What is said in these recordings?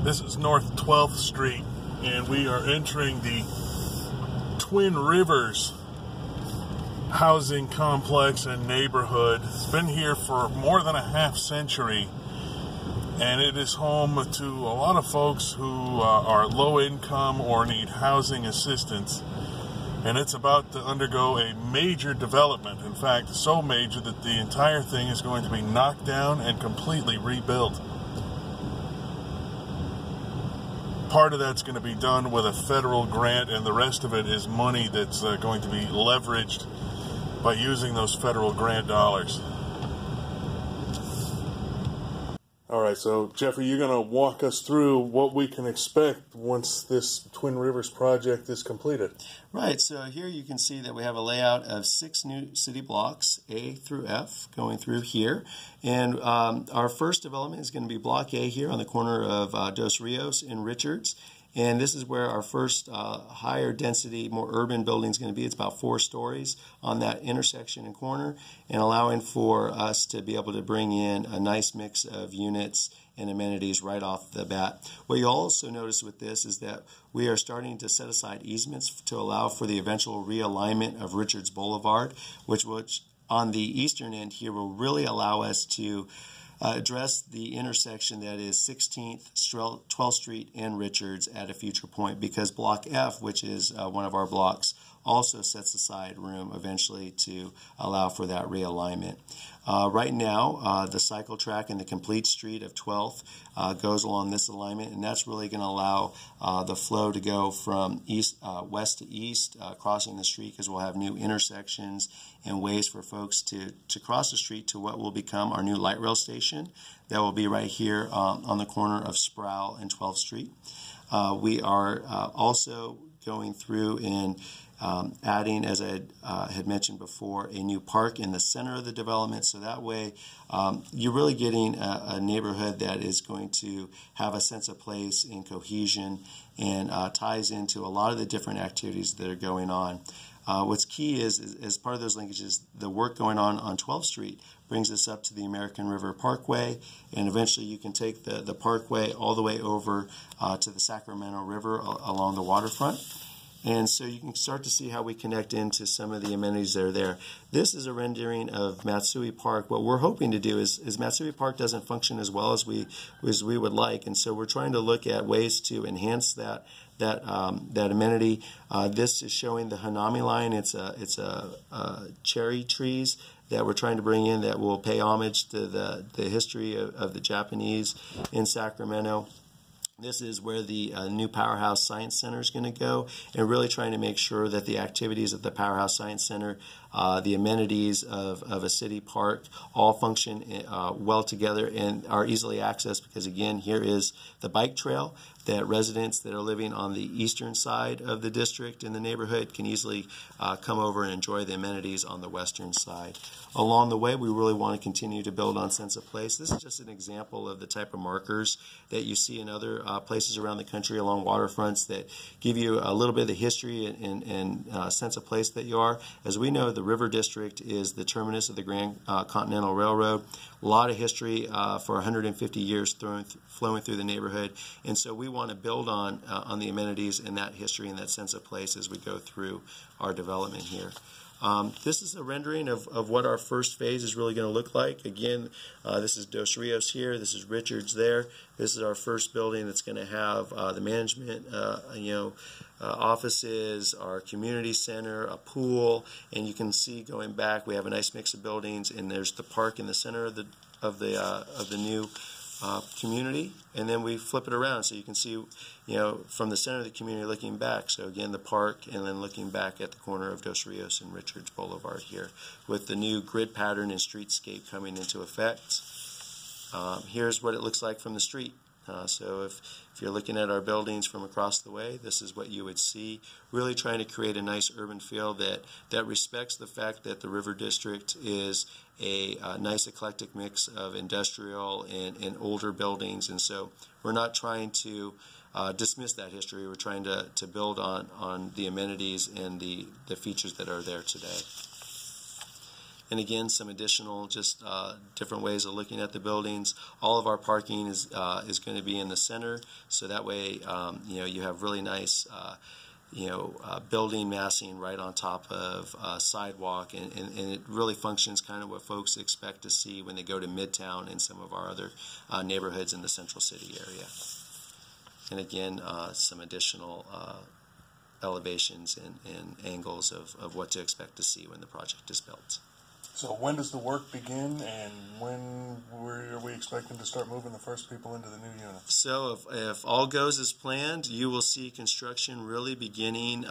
This is North 12th Street, and we are entering the Twin Rivers housing complex and neighborhood. It's been here for more than a half century, and it is home to a lot of folks who are low income or need housing assistance. And it's about to undergo a major development. In fact, so major that the entire thing is going to be knocked down and completely rebuilt. Part of that's going to be done with a federal grant, and the rest of it is money that's going to be leveraged by using those federal grant dollars. All right, so Jeffrey, you're going to walk us through what we can expect once this Twin Rivers project is completed. Right, so here you can see that we have a layout of 6 new city blocks, A through F, going through here. And our first development is going to be Block A here on the corner of Dos Rios and Richards. And this is where our first higher density, more urban building is going to be. It's about 4 stories on that intersection and corner, and allowing for us to be able to bring in a nice mix of units and amenities right off the bat. What you'll also notice with this is that we are starting to set aside easements to allow for the eventual realignment of Richards Boulevard, which on the eastern end here will really allow us to address the intersection that is 16th, 12th Street, and Richards at a future point, because Block F, which is one of our blocks, also sets aside room eventually to allow for that realignment. Right now, the cycle track and the complete street of 12th goes along this alignment, and that's really going to allow the flow to go from west to east, crossing the street, because we'll have new intersections and ways for folks to cross the street to what will become our new light rail station that will be right here on the corner of Sproul and 12th Street. We are also going through and adding, as I had mentioned before, a new park in the center of the development, so that way you're really getting a neighborhood that is going to have a sense of place and cohesion, and ties into a lot of the different activities that are going on. What's key is, as part of those linkages, the work going on 12th Street brings us up to the American River Parkway, and eventually you can take the parkway all the way over to the Sacramento River along the waterfront. And so you can start to see how we connect into some of the amenities that are there. This is a rendering of Matsui Park. What we're hoping to do is Matsui Park doesn't function as well as we would like, and so we're trying to look at ways to enhance that amenity. This is showing the Hanami line. It's a cherry trees that we're trying to bring in that will pay homage to the history of the Japanese in Sacramento. This is where the new Powerhouse Science Center is going to go, and really trying to make sure that the activities at the Powerhouse Science Center, the amenities of a city park, all function well together and are easily accessed, because again, here is the bike trail that residents that are living on the eastern side of the district in the neighborhood can easily come over and enjoy the amenities on the western side. Along the way, we really want to continue to build on sense of place. This is just an example of the type of markers that you see in other places around the country along waterfronts that give you a little bit of the history and sense of place that you are. As we know, the River District is the terminus of the Grand Continental Railroad. A lot of history for 150 years flowing through the neighborhood, and so we want to build on the amenities and that history and that sense of place as we go through our development here. This is a rendering of what our first phase is really going to look like. Again, this is Dos Rios here, this is Richards there. This is our first building that's going to have the management offices, our community center, a pool, and you can see going back we have a nice mix of buildings, and there's the park in the center of the new community, and then we flip it around so you can see, from the center of the community looking back. So again, the park, and then looking back at the corner of Dos Rios and Richards Boulevard here, with the new grid pattern and streetscape coming into effect. Here's what it looks like from the street. So if you're looking at our buildings from across the way, this is what you would see. Really trying to create a nice urban feel that respects the fact that the River District is a nice eclectic mix of industrial and older buildings, and so we're not trying to dismiss that history. We're trying to build on the amenities and the features that are there today. And again, some additional just different ways of looking at the buildings. All of our parking is going to be in the center, so that way you have really nice building massing right on top of sidewalk, and it really functions kind of what folks expect to see when they go to Midtown and some of our other neighborhoods in the Central City area. And again, some additional elevations and angles of what to expect to see when the project is built. So when does the work begin, and when are we expecting to start moving the first people into the new unit? So if all goes as planned, you will see construction really beginning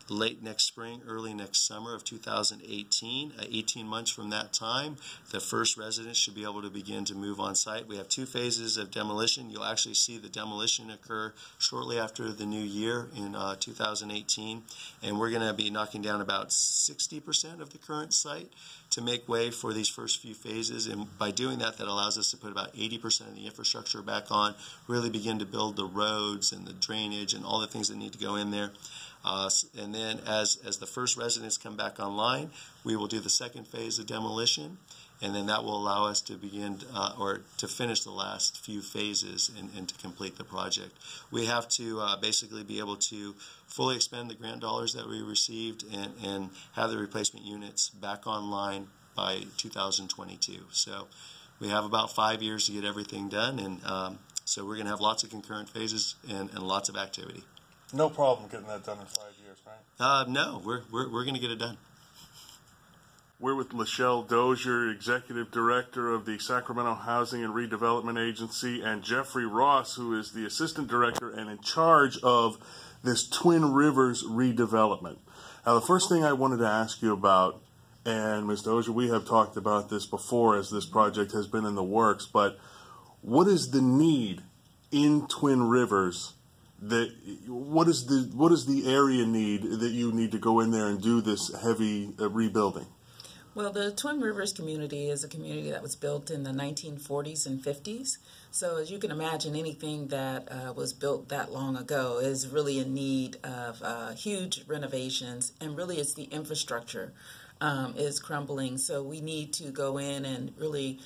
late next spring, early next summer of 2018. 18 months from that time, the first residents should be able to begin to move on site. We have 2 phases of demolition. You'll actually see the demolition occur shortly after the new year in 2018, and we're going to be knocking down about 60% of the current site to make way for these first few phases, and by doing that, that allows us to put about 80% of the infrastructure back on, really begin to build the roads and the drainage and all the things that need to go in there. And then as the first residents come back online, we will do the second phase of demolition, and then that will allow us to begin or to finish the last few phases and to complete the project. We have to basically be able to fully expend the grant dollars that we received and have the replacement units back online by 2022. So we have about 5 years to get everything done, and so we're going to have lots of concurrent phases and lots of activity. No problem getting that done in 5 years, right? No, we're going to get it done. We're with Michelle Dozier, Executive Director of the Sacramento Housing and Redevelopment Agency, and Jeffrey Ross, who is the Assistant Director and in charge of this Twin Rivers redevelopment. Now, the first thing I wanted to ask you about, and Ms. Dozier, we have talked about this before as this project has been in the works, but what is the need in Twin Rivers? What is the area need that you need to go in there and do this heavy rebuilding? Well, the Twin Rivers community is a community that was built in the 1940s and 50s. So as you can imagine, anything that was built that long ago is really in need of huge renovations, and really it's the infrastructure is crumbling. So we need to go in and really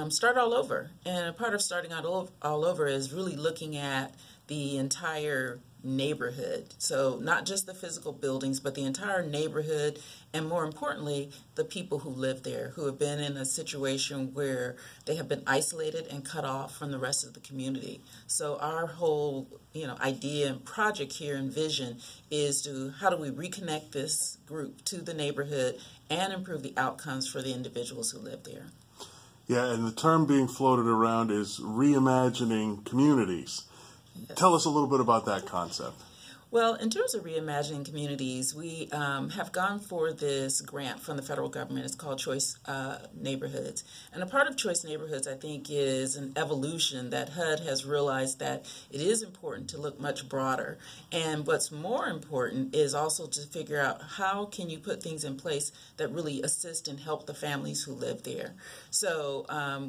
start all over. And a part of starting out all over is really looking at the entire neighborhood. So not just the physical buildings, but the entire neighborhood, and more importantly, the people who live there, who have been in a situation where they have been isolated and cut off from the rest of the community. So our whole, idea and project here and vision is how do we reconnect this group to the neighborhood and improve the outcomes for the individuals who live there. Yeah, and the term being floated around is reimagining communities. Yes. Tell us a little bit about that concept. Well, in terms of reimagining communities, we have gone for this grant from the federal government. It's called Choice Neighborhoods. And a part of Choice Neighborhoods, I think, is an evolution that HUD has realized that it is important to look much broader. And what's more important is also to figure out how can you put things in place that really assist and help the families who live there. So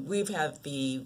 we've had the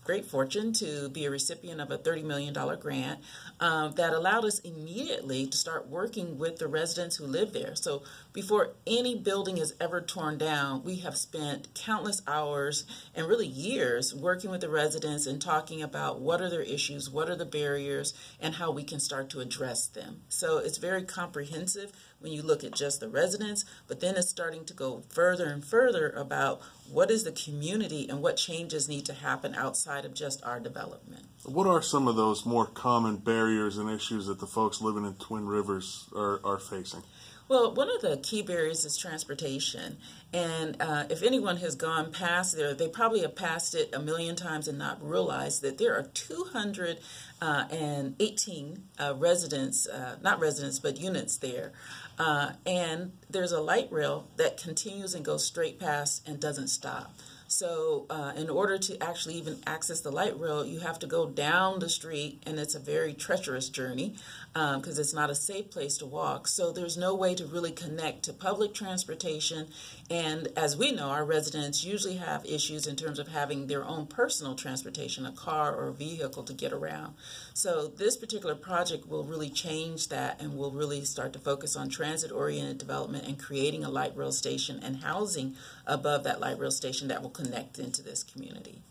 great fortune to be a recipient of a $30 million grant that allowed us immediately to start working with the residents who live there. So before any building is ever torn down, we have spent countless hours and really years working with the residents and talking about what are their issues, what are the barriers, and how we can start to address them. So it's very comprehensive when you look at just the residents, but then it's starting to go further and further about what is the community and what changes need to happen outside of just our development. What are some of those more common barriers and issues that the folks living in Twin Rivers are facing? Well, one of the key barriers is transportation. And if anyone has gone past there, they probably have passed it a million times and not realized that there are 218 residents, not residents, but units there. And there's a light rail that continues and goes straight past and doesn't stop. So in order to actually even access the light rail, you have to go down the street, and it's a very treacherous journey because it's not a safe place to walk. So there's no way to really connect to public transportation. And as we know, our residents usually have issues in terms of having their own personal transportation, a car or a vehicle to get around. So this particular project will really change that, and will really start to focus on transit-oriented development and creating a light rail station and housing above that light rail station that will connect into this community.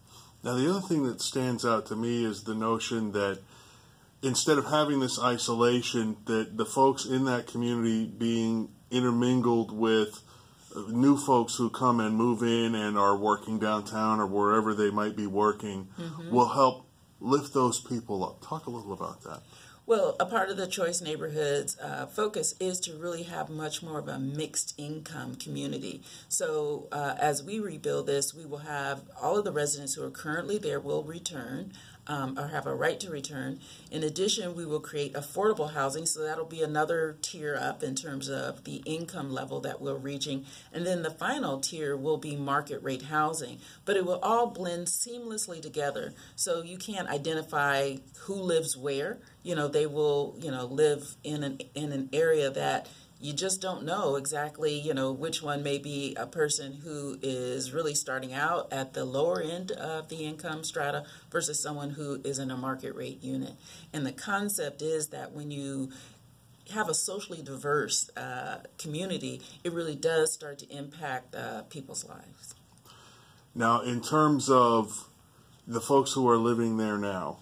Now, the other thing that stands out to me is the notion that instead of having this isolation, that the folks in that community being intermingled with new folks who come and move in and are working downtown or wherever they might be working will help lift those people up. Talk a little about that. Well, a part of the Choice Neighborhoods focus is to really have much more of a mixed income community. So as we rebuild this, we will have all of the residents who are currently there will return or have a right to return. In addition, we will create affordable housing, so that'll be another tier up in terms of the income level that we're reaching. And then the final tier will be market rate housing, but it will all blend seamlessly together. So you can't identify who lives where. They will, live in an area that you just don't know exactly, which one may be a person who is really starting out at the lower end of the income strata versus someone who is in a market rate unit. And the concept is that when you have a socially diverse community, it really does start to impact people's lives. Now, in terms of the folks who are living there now,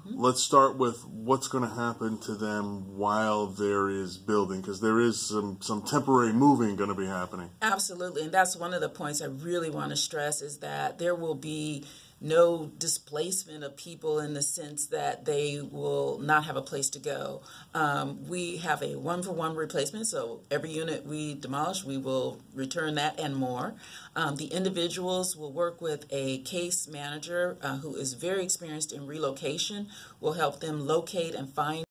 let's start with what's going to happen to them while there is building, because there is some temporary moving going to be happening. Absolutely, and that's one of the points I really want to stress is that there will be no displacement of people in the sense that they will not have a place to go. We have a one-for-one replacement, so every unit we demolish, we will return that and more. The individuals will work with a case manager who is very experienced in relocation, will help them locate and find